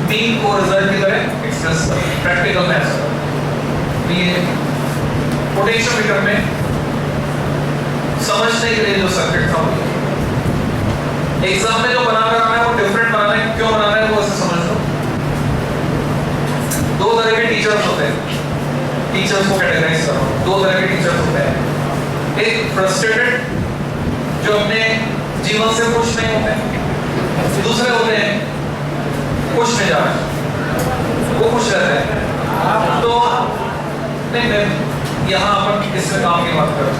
मीन को रिजल्ट की तरह एक्सप्रेस करें प्रैक्टिकल मैथ्स। ये पोटेंशियोमीटर में समझने के लिए जो सर्किट था, एग्जाम में जो बनाकर आना है वो डिफरेंट बनाना है, क्यों बनाना है वो ऐसे समझ लो। 2 तरह के टीचर्स होते हैं, टीचर्स को कैटेगराइज करो, 2 तरह के टीचर्स होते हैं। एक फ्रस्ट्रेटेड जो अपने जीवन से खुश नहीं होते, दूसरे होते हैं खुश मिजाज, वो खुश रहते हैं। तो नहीं, यहाँ अपन इसमें काम की बात करें,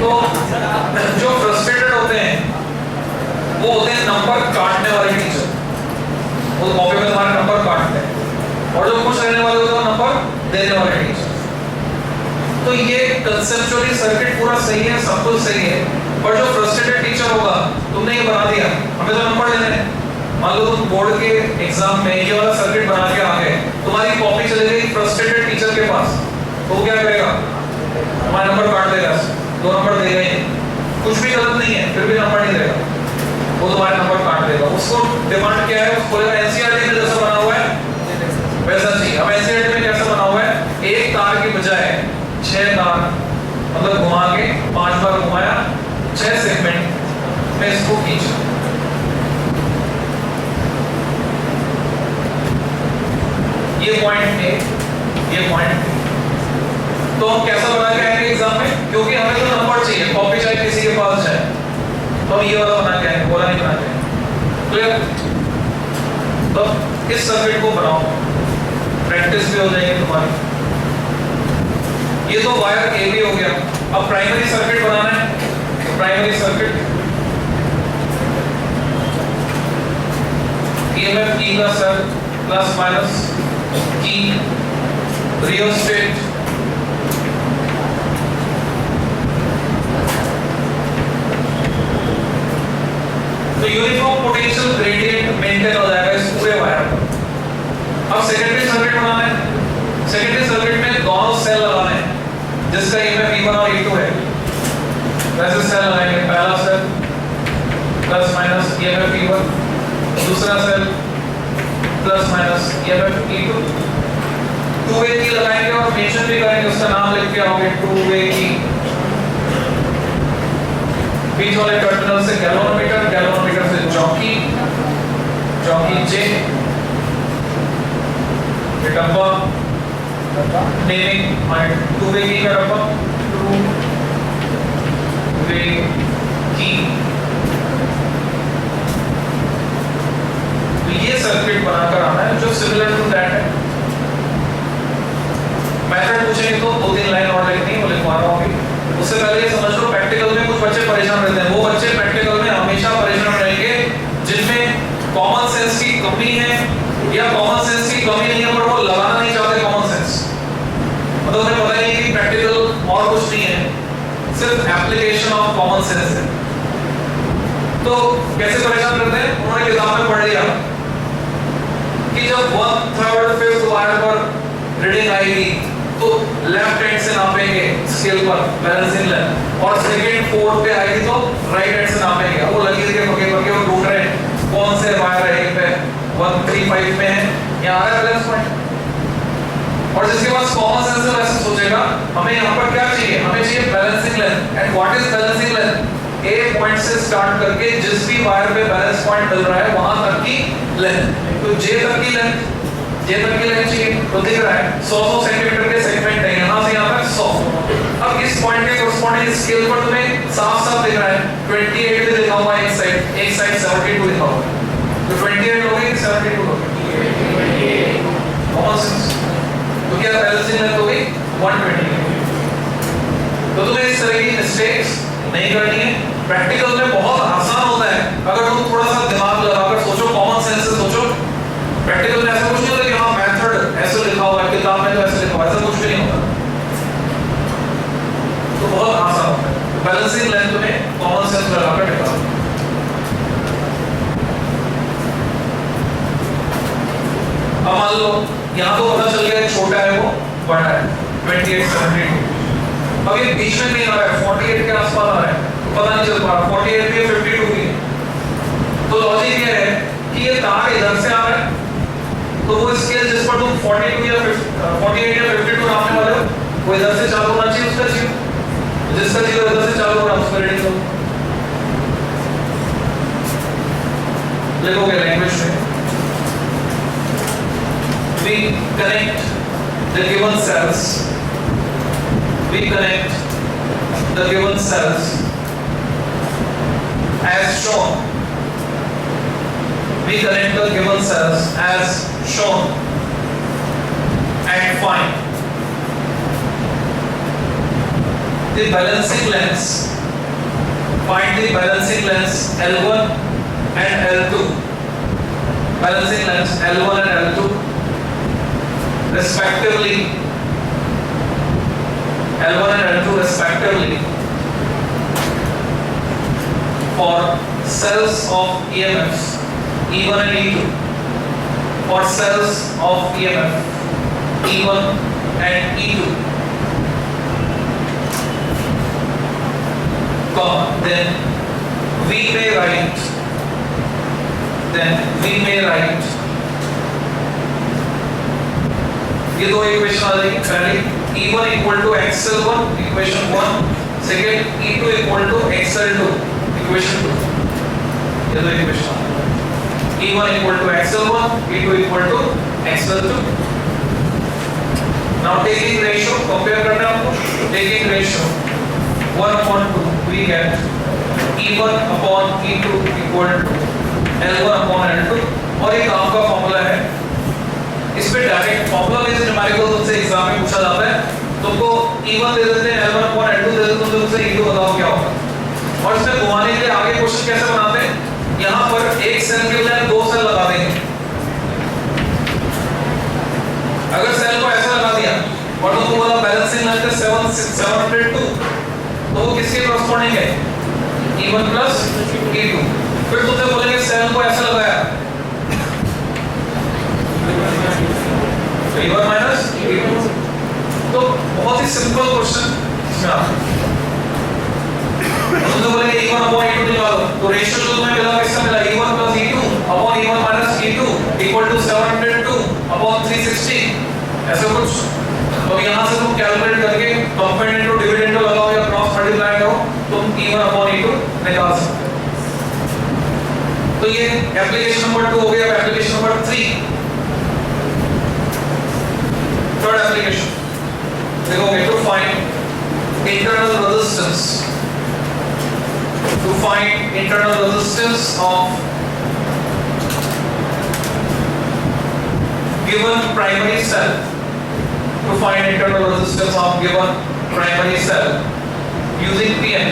तो जो फ्रस्ट्रेटेड होते हैं वो होते हैं नंबर काटने वाले टीचर, वो कॉपी में तुम्हारे नंबर काटते हैं, और जो खुश रहने वाले होते हैं वो नंबर देने वाले टीचर। तो ये कंसेप्चुअली सर्किट पूरा सही है, सब कुछ सही है, पर जो फ्रस्ट्रेटेड टीचर होगा, तुमने ये बना दिया, हमें तो नंबर देने हैं। मान लो तुम बोर्ड के एग्जाम में ये वाला सर्किट बना के आ गए, तुम्हारी कॉपी चले गई फ्रस्ट्रेटेड टीचर के पास, तो वो क्या करेगा, हमारा नंबर काट देगा, 2 नंबर देगा ही नहीं, कुछ भी गलत नहीं है फिर भी नंबर नहीं देगा, वो तुम्हारा नंबर काट देगा। उसको डिमांड क्या है, उसको एनसीईआरटी में जैसा बना हुआ है वैसा चाहिए। अब एनसीईआरटी में कैसा बना हुआ है, एक तार की बजाय 6 तार, मतलब घुमा के 5 बार घुमाया, 6 सेगमेंट में इसको खींचा। ये पॉइंट ए, ये पॉइंट ए। तो हम कैसा बना के आएंगे एग्जाम में, क्योंकि हमें तो नंबर चाहिए, कॉपी चाहे किसी के पास जाए, तो हम ये वाला बना के आएंगे, बोला नहीं बना के आएंगे। क्लियर? तो इस सर्किट को बनाओ, प्रैक्टिस भी हो जाएगी तुम्हारी। ये तो वायर ए भी हो गया। अब प्राइमरी सर्किट बनाना है, प्राइमरी सर्किट EMF E का cell plus minus E rheostat तो यूनिफॉर्म पोटेंशियल ग्रेडियंट मेंटेन हो जाएगा इस पूरे वायर पर। अब सेकेंडरी सर्किट बनाना है। सेकेंडरी सर्किट में दोनों सेल लगाने हैं जिसका EMF E1 और E2 है। वैसे सेल लगाएंगे, पहला cell plus minus EMF E1, दूसरा cell plus minus EMF E2। Two way की लगाएंगे और मेंशन भी करेंगे, उसका नाम लिख के आओगे टू वे की। बीच वाले टर्मिनल से गैल्वेनोमीटर, गैल्वेनोमीटर से जॉकी, जॉकी J, ये डब्बा नेमिंग माइंड टू वे की का डब्बा, टू वे की। तो ये सर्किट बनाकर आना है जो सिमिलर टू दैट है। मेथड पूछेंगे तो 2-3 लाइन और लिखनी है, वो लिखवा रहा हूँ। उससे पहले ये समझ लो प्रैक्टिकल में कुछ बच्चे परेशान रहते हैं। वो बच्चे प्रैक्टिकल में हमेशा परेशान रहेंगे जिनमें कॉमन सेंस की कमी है या कॉमन सेंस की कमी नहीं है पर वो लगाना नहीं चाहते कॉमन सेंस। मतलब उन्हें पता नहीं कि प्रैक्टिकल और कुछ नहीं है, सिर्फ एप्लीकेशन ऑफ कॉमन सेंस है। तो कैसे परेशान करते हैं, उन्होंने किताब में पढ़ लिया कि जब 1/3 5th वायर पर रीडिंग आएगी तो लेफ्ट हैंड से नापेंगे स्केल पर बैलेंसिंग लेंथ, और सेकंड 4th पे आएगी तो राइट हैंड से नापेंगे। वो लकीर के पके पके वो ढूंढ रहे हैं कौन से वायर है पे 135 में है, यहाँ आ रहा है बैलेंस पॉइंट। और जिसके पास कॉमन सेंस है वैसे सोचेगा हमें यहाँ पर क्या चाहिए, हमें चाहिए balancing length. And what is balancing length? A point से स्टार्ट करके जिस भी वायर पे बैलेंस पॉइंट मिल रहा है वहां तक की लेंथ। तो J तक की लेंथ, J तक की लेंथ चाहिए तो दिख रहा है 100 सेंटीमीटर के सेगमेंट है, यहाँ से यहाँ तक 100। अब इस पॉइंट के कोरस्पोंडिंग स्केल पर तुम्हें साफ साफ दिख रहा है 28 भी लिखा हुआ है, एक साइड 72 लिखा हुआ है। तो 28 हो गई 72 हो गई, कॉमन सेंस। तो क्या बैलेंसिंग लेंथ हो गई 120। तो तुम्हें इस तरह की मिस्टेक्स नहीं करनी है। प्रैक्टिकल में बहुत आसान होता है अगर तुम थोड़ा सा दिमाग लगाकर सोचो, कॉमन सेंस से सोचो। प्रैक्टिकल में ऐसा कुछ नहीं होता कि हाँ मेथड ऐसे लिखा हुआ है किताब में तो ऐसे लिखा हुआ है, ऐसा कुछ भी नहीं होता। तो बहुत आसान होता है। बैलेंसिंग लेंथ में कॉमन सेंस लगाकर निकालो। अब मान लो यहाँ तो पता चल गया छोटा है वो बड़ा है 28 72। अब ये बीच में नहीं आ रहा है, 48 के आसपास आ रहा है, तो पता नहीं चल पा रहा 48 भी है 52 भी है। तो लॉजिक ये है कि ये तार इधर से आ रहा है तो वो स्केल जिस पर तुम 42 या 48 या 52 नापने वाले हो वो इधर से चालू होना चाहिए, उसका जीरो जिसका जीरो इधर से चालू हो रहा है उसका रीडिंग लो। लिखोगे लैंग्वेज में we connect the given cells, we connect the given cells as shown, we connect the given cells as shown and find the balancing lengths, find the balancing lengths L1 and L2, balancing lengths L1 and L2 respectively, L1 and L2 respectively for cells of EMFs E1 and E2, for cells of EMF E1 and E2, then we may write ये दो इक्वेशन आ जाएगी। पहली E1 equal to XL1 equation 1, second E2 equal to XL2 equation 2। ये दो equation E1 equal to XL1, E2 equal to XL2। Now taking ratio compare करना है आपको। Taking ratio 1/2 we get E1 upon E2 equal to L1 upon L2। और एक काम का फॉर्मूला है, इस पे डायरेक्ट फॉर्मूला बेस्ड न्यूमेरिकल तुमसे एग्जाम में पूछा जाता है। तुमको E1 दे देते हैं, L1 upon L2 दे देते हैं, तुमसे E2 बताओ क्या होगा। और सेल के बजाय 2 सेल लगा देंगे। अगर सेल को ऐसा लगा दिया और तुमको बोला बैलेंसिंग लेंथ है 702, तो वो किसके कॉरस्पॉन्डिंग है? E1 plus E2। फिर तुमसे बोलेंगे सेल को ऐसा लगाया E1 माइनस E2। तो बहुत ही सिंपल क्वेश्चन इसमें आता है। तुमसे बोलेंगे E1 अपॉन E2 निकालो, तो रेशियो जो तुम्हें मिला किसका मिला? E1 plus E2 upon E1 minus E2 equal to 702 upon 360, ऐसा कुछ। तो यहाँ से तुम कैलकुलेट करके कंपोनेंट इनटू डिविडेंड लगाओ या क्रॉस मल्टीप्लाई करो, तुम E1 अपॉन E2 निकाल सकते हो। तो ये एप्लीकेशन नंबर 2 हो गया। अब एप्लीकेशन नंबर 3, थर्ड एप्लीकेशन देखोगे, to find internal resistance, to find internal resistance of given primary cell, to find internal resistance of given primary cell using PN.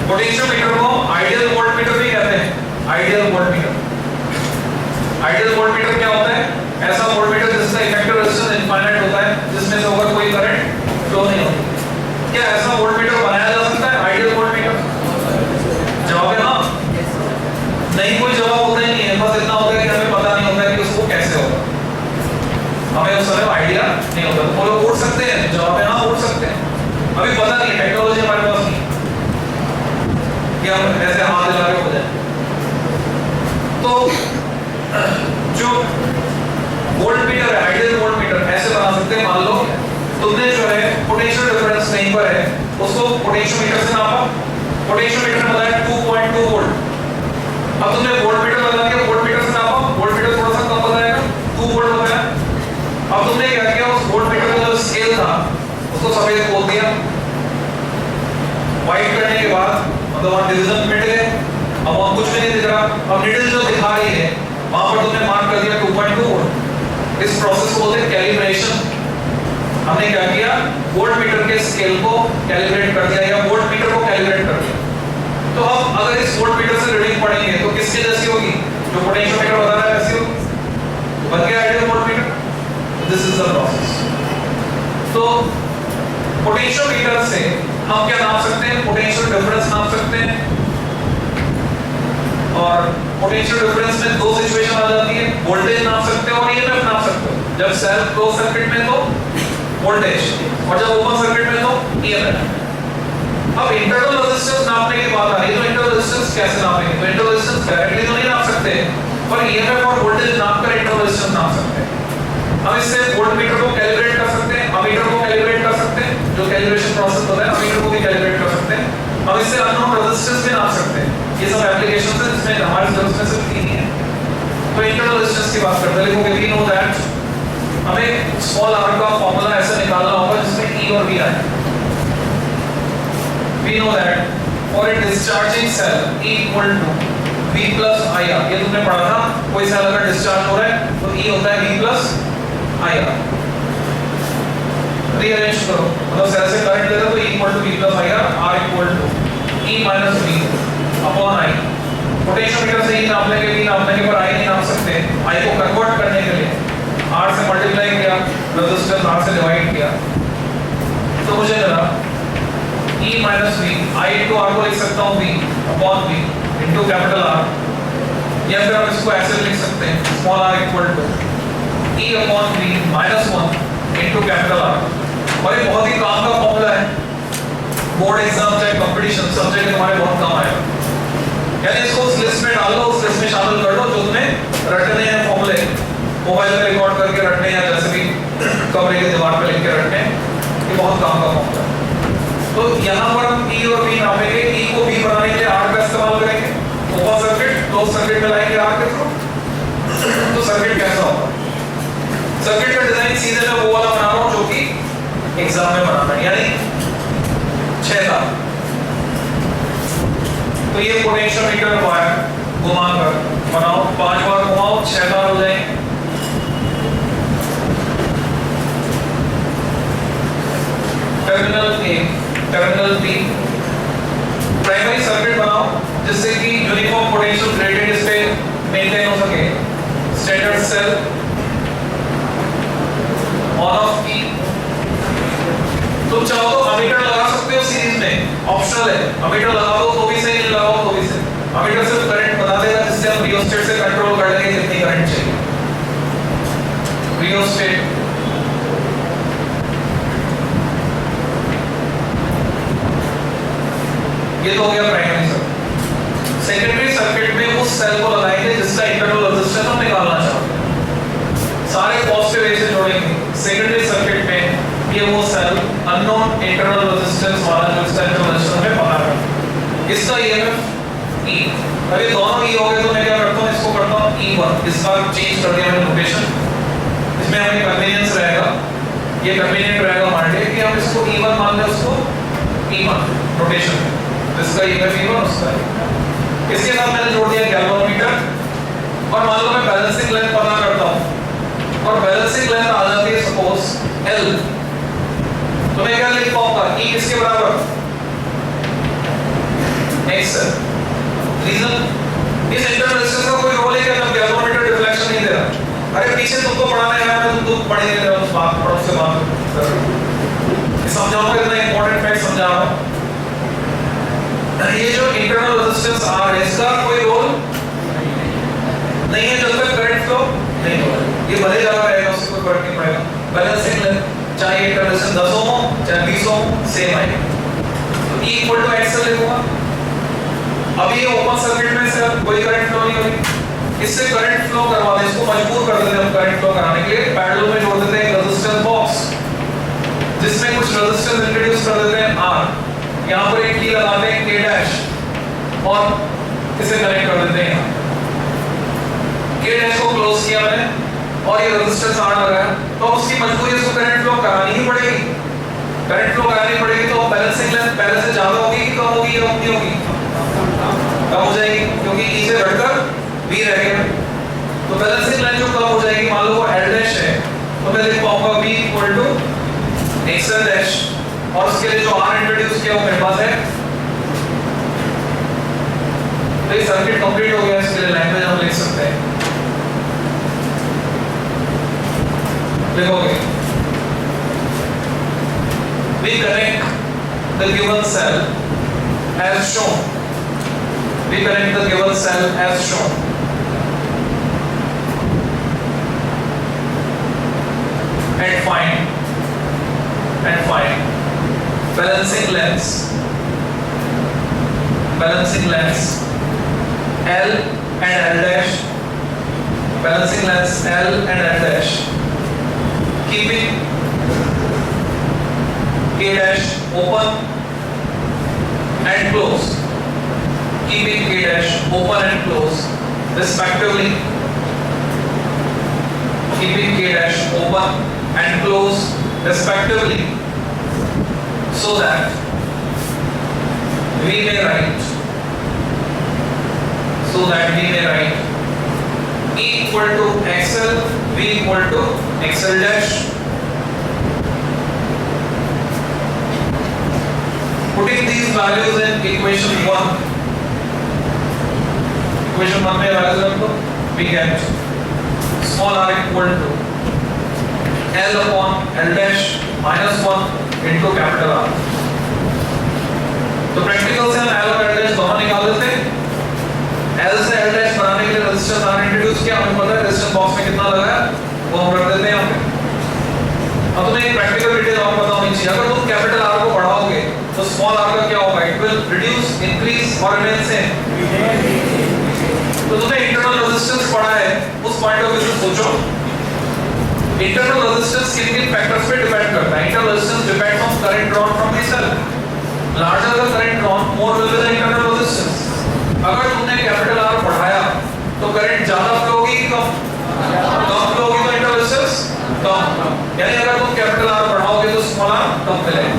Potentiometer को आइडियल वोल्टमीटर भी कहते हैं। आइडियल वोल्टमीटर, आइडियल वोल्टमीटर क्या होता है? ऐसा वोल्टमीटर जिसका इफेक्टिव रेजिस्टेंस इनफाइनाइट होता है, जिसमें से ओवर कोई करंट फ्लो नहीं होता। क्या ऐसा वोल्टमीटर बनाया जा सकता है आइडियल वोल्टमीटर? जवाब है हाँ। नहीं, कोई जवाब होता ही नहीं है, बस इतना होता है कि हमें पता नहीं होता है कि उसको कैसे होगा, हमें उस समय आइडिया नहीं होता। वो लोग उड़ सकते हैं, जवाब है हाँ उड़ सकते हैं, अभी पता नहीं, टेक्नोलॉजी हमारे पास नहीं कि हम ऐसे हाथ हिला के हो जाए। तो जो वोल्टमीटर है, आइडियल वोल्टमीटर ऐसे बना सकते हैं। मान लो तुमने जो है पोटेंशियल डिफरेंस कहीं पर है, उसको पोटेंशियोमीटर से नापा, पोटेंशियोमीटर ने बताया 2.2 वोल्ट। अब तुमने वोल्टमीटर लगा के वोल्टमीटर से नापा, वोल्टमीटर थोड़ा सा कम बताएगा, 2 वोल्ट बताया। अब तुमने क्या किया, उस वोल्टमीटर का जो स्केल था उसको सफेद खोल दिया, व्हाइट करने के बाद मतलब वहां डिवीजन मिट गए, अब वहां कुछ भी नहीं दिख रहा। अब नीडल जो दिखा रही है वहां पर तुमने मार्क कर दिया 2.2 वोल्ट। इस प्रोसेस को बोलते हैं कैलिब्रेशन। हमने क्या किया, वोल्टमीटर के स्केल को कैलिब्रेट कर दिया या वोल्टमीटर को कैलिब्रेट कर दिया। तो अब अगर इस वोल्टमीटर से रीडिंग पढ़ेंगे तो किसके जैसी होगी? जो पोटेंशियोमीटर बता रहा है वैसी होगी। बन गया ideal voltmeter. This is the process. तो पोटेंशियोमीटर से हम क्या नाप सकते हैं? पोटेंशियल डिफरेंस नाप सकते हैं। और पोटेंशियल डिफरेंस में दो सिचुएशन आ जाती है, वोल्टेज नाप सकते हो और ईएमएफ नाप सकते हो। जब सेल क्लोज सर्किट में तो वोल्टेज, और जब ओपन सर्किट में तो ईएमएफ। अब इंटरनल रेजिस्टेंस नापने की बात आ रही है, तो इंटरनल रेजिस्टेंस कैसे नापेंगे? तो इंटरनल रेजिस्टेंस डायरेक्टली तो नहीं नाप सकते, पर ईएमएफ और वोल्टेज नापकर इंटरनल रेजिस्टेंस नाप सकते हैं। हम इससे वोल्टमीटर को कैलिब्रेट कर सकते हैं, अमीटर को कैलिब्रेट कर सकते हैं, जो कैलिब्रेशन प्रोसेस होता है अमीटर को भी कैलिब्रेट कर सकते हैं। हम इससे अननोन रेजिस्टेंस भी नाप सकते हैं। ये सब एप्लीकेशंस हैं जिसमें हमारे सिलेबस में सिर्फ 3 ही है। तो इंटरनल रेजिस्टेंस की बात करते हैं, लिखोगे वी नो दैट, हमें स्मॉल r का फार्मूला ऐसे निकालना होगा जिसमें E और V आए। We know that for a discharging cell E equal to V plus IR, ये तुमने पढ़ा था, कोई सेल अगर डिस्चार्ज हो रहा है तो E होता है V plus IR। रीअरेंज करो, मतलब सेल से करंट लेते तो E equal to V plus IR, R equal to E minus V upon I। Potentiometer से E नाप लेंगे, V नापने के पर I नहीं नाप सकते। I को कन्वर्ट करने के लिए R से मल्टीप्लाई किया, रेजिस्टेंस R से डिवाइड किया, तो मुझे मिला E minus V, I into R को लिख सकता हूँ V upon V into capital R, या फिर हम इसको ऐसे लिख सकते हैं small r equal to E upon V minus 1 into capital R। और ये बहुत ही काम का फॉर्मूला है, बोर्ड एग्जाम चाहे कंपटीशन सब जगह तुम्हारे बहुत काम आएगा। यानी इसको उस लिस्ट में डाल लो, उस लिस्ट में शामिल कर लो जो तुम्हें रटने हैं फॉर्मूले, मोबाइल में रिकॉर्ड करके रटने या जैसे भी कमरे के दीवार पे लिख के रटने, ये बहुत काम का फॉर्मूला है। तो यहाँ पर हम E और V नापेंगे, E को V बनाने के लिए R का इस्तेमाल करेंगे, ओपन सर्किट क्लोज सर्किट में लाएंगे R के थ्रू। तो सर्किट कैसा होगा? सर्किट का डिजाइन सीधे मैं वो वाला बना रहा हूँ जो कि एग्जाम में बनाना है, यानी 6 तार। तो ये पोटेंशियोमीटर वायर घुमाकर बनाओ, 5 बार घुमाओ, 6 तार हो जाएंगे। Terminal A terminal P। Primary circuit बनाओ जिससे कि यूनिफॉर्म पोटेंशियल ग्रेडियंट इस पे मेंटेन हो सके। स्टैंडर्ड सेल ऑन ऑफ की तुम चाहो तो अमीटर लगा सकते हो सीरीज में, ऑप्शनल है। अमीटर लगा दो तो भी सही, नहीं लगाओ तो भी सही। अमीटर सिर्फ करंट बता देगा जिससे हम रियोस्टेट से कंट्रोल कर लेंगे कितनी करंट चाहिए। रियोस्टेट ये तो हो गया प्राइमरी सर्किट। सेकेंडरी सर्किट में उस सेल को लगाएंगे जिसका इंटरनल रेजिस्टेंस हम निकालना चाहते हैं। सारे पॉजिटिव वे से जोड़ेंगे। सेकेंडरी सर्किट में ये वो सेल अननोन इंटरनल रेजिस्टेंस वाला जो इसका इंटरनल रेजिस्टेंस हमें पता है। इसका ईएमएफ E। अब ये दोनों E हो गए तो मैं क्या करता हूँ, इसको करता हूँ E1। इस बार चेंज कर दिया मैंने नोटेशन, इसमें हमें कन्वीनियंस रहेगा, ये कन्वीनियंट रहेगा हमारे लिए कि हम इसको E1 मान लें, उसको E1 नोटेशन में। इसका ईएमएफ E1 उसका है। इसके साथ मैंने जोड़ दिया गैल्वेनोमीटर और मान लो मैं बैलेंसिंग लेंथ पता करता हूँ और बैलेंसिंग लेंथ आ जाती है सपोज L, तो मैं क्या लिख पाऊंगा E किसके बराबर, X। रीजन इस इंटरनल रेजिस्टेंस का कोई रोल है क्या जब गैल्वेनोमीटर डिफ्लेक्शन नहीं दे रहा। अरे पीछे तुमको पढ़ाना है, मैं तुम पढ़े नहीं रहे हो, बात पढ़ो से बात कर समझाऊंगा, इतना इंपॉर्टेंट फैक्ट समझा रहा हूं। ये जो इंटरनल रेजिस्टेंस R है इसका कोई रोल नहीं है जब तक करंट फ्लो नहीं हो रहा। ये भले ज्यादा रहेगा, उससे कोई फर्क नहीं पड़ेगा। बैलेंसिंग लेंथ चाहे इंटरनल रेजिस्टेंस 10 ओम हो चाहे 20 ओम सेम आएगा। तो E इक्वल टू XL लिखूंगा। अभी ये ओपन सर्किट में से कोई करंट फ्लो नहीं होगी, इससे करंट फ्लो करवा दें, इसको मजबूर कर देते हैं हम करंट फ्लो कराने के लिए। पैरेलल में जोड़ देते हैं एक रेजिस्टेंस बॉक्स जिसमें कुछ रेजिस्टेंस इंट्रोड्यूस कर देते हैं R। यहाँ पर एक की लगाते हैं K डैश और इसे कनेक्ट कर देते हैं। K डैश को क्लोज किया मैंने और ये रेजिस्टेंस R लगाया, तो उसकी मजबूरी इसको करंट फ्लो करानी ही पड़ेगी। करंट फ्लो करानी पड़ेगी तो बैलेंसिंग लेंथ पहले से ज्यादा होगी कि कम होगी या उतनी होगी, कम हो जाएगी क्योंकि E से घटकर V रहेगा। तो बैलेंसिंग लाइन जो कम हो जाएगी, मान लो वो L डैश है तो मैं लिख पाऊंगा V equal to XL dash और उसके लिए जो R इंट्रोड्यूस किया वो मेरे पास है। तो ये सर्किट कंप्लीट हो गया। इसके लिए लैंग्वेज हम लिख सकते हैं, लिखोगे we connect the given cell as shown, we connect the given cell as shown, and find balancing lengths L and L dash, balancing lengths L and L dash, keeping K dash open and close, keeping K dash open and close respectively, keeping K dash open and close respectively, so that we may write E equal to XL, V equal to XL dash. Putting these values in equation 1 में values रख दो, we get small r equal to L upon L dash minus 1 into capital R। तो प्रैक्टिकल से हम L और L dash दोनों निकाल देते हैं। L से L dash बनाने के लिए रेजिस्टेंस R इंट्रोड्यूस किया, हमें पता है रेजिस्टेंस बॉक्स में कितना लगा है वो हम रख देते हैं यहाँ पे। अब तुम्हें एक प्रैक्टिकल डिटेल और पता होनी चाहिए, अगर तुम कैपिटल R को बढ़ाओगे तो स्मॉल r का क्या होगा, इट विल रिड्यूस, इंक्रीज और रिमेन सेम। तो तुमने इंटरनल रेजिस्टेंस पढ़ा है, उस पॉइंट ऑफ व्यू से सोचो इंटरनल रेजिस्टेंस किन फैक्टर्स पे डिपेंड करता है। Internal resistance depends on current drawn from the cell. Larger the current drawn more will be the internal resistance. अगर तुमने कैपिटल R बढ़ाया तो करंट ज्यादा फ्लो होगी कि कम फ्लो होगी, तो इंटरनल रेजिस्टेंस कम। यानी अगर तुम कैपिटल R बढ़ाओगे तो स्मॉल r कम मिलेगा।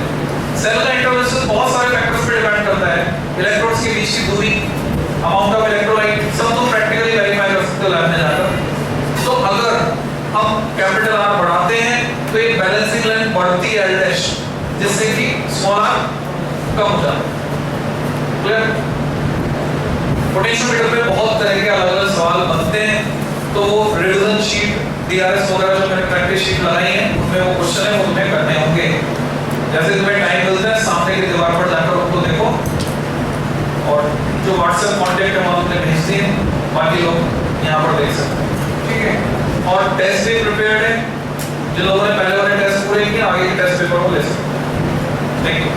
सेल का इंटरनल रेजिस्टेंस बहुत सारे फैक्टर्स पे डिपेंड करता है, इलेक्ट्रोड्स के बीच की दूरी, अमाउंट ऑफ इलेक्ट्रोलाइट, सब तुम प्रैक्टिकली वेरीफाई कर सकते हो लैब में जाकर। तो अगर हम कैपिटल R बढ़ाते हैं तो ये बैलेंसिंग लेंथ बढ़ती है L डैश, जिससे कि स्मॉल r कम हो जाता है। क्लियर? पोटेंशियोमीटर पे बहुत तरह के अलग अलग सवाल बनते हैं, तो वो रिवीजन शीट डीआरएस वगैरह जो मैंने प्रैक्टिस शीट लगाई है उनमें वो क्वेश्चन है वो तुम्हें करने होंगे। जैसे तुम्हें टाइम मिलता है सामने की दीवार पर जाकर उनको देखो, और जो व्हाट्सएप कांटेक्ट है वहाँ तुमने भेज दिए, बाकी लोग यहाँ पर देख सकते हैं, ठीक है। और टेस्ट भी प्रिपेयर्ड है, जिन लोगों ने पहले वाले टेस्ट पूरे किए आगे के टेस्ट पेपर को ले सकते हैं। Thank you.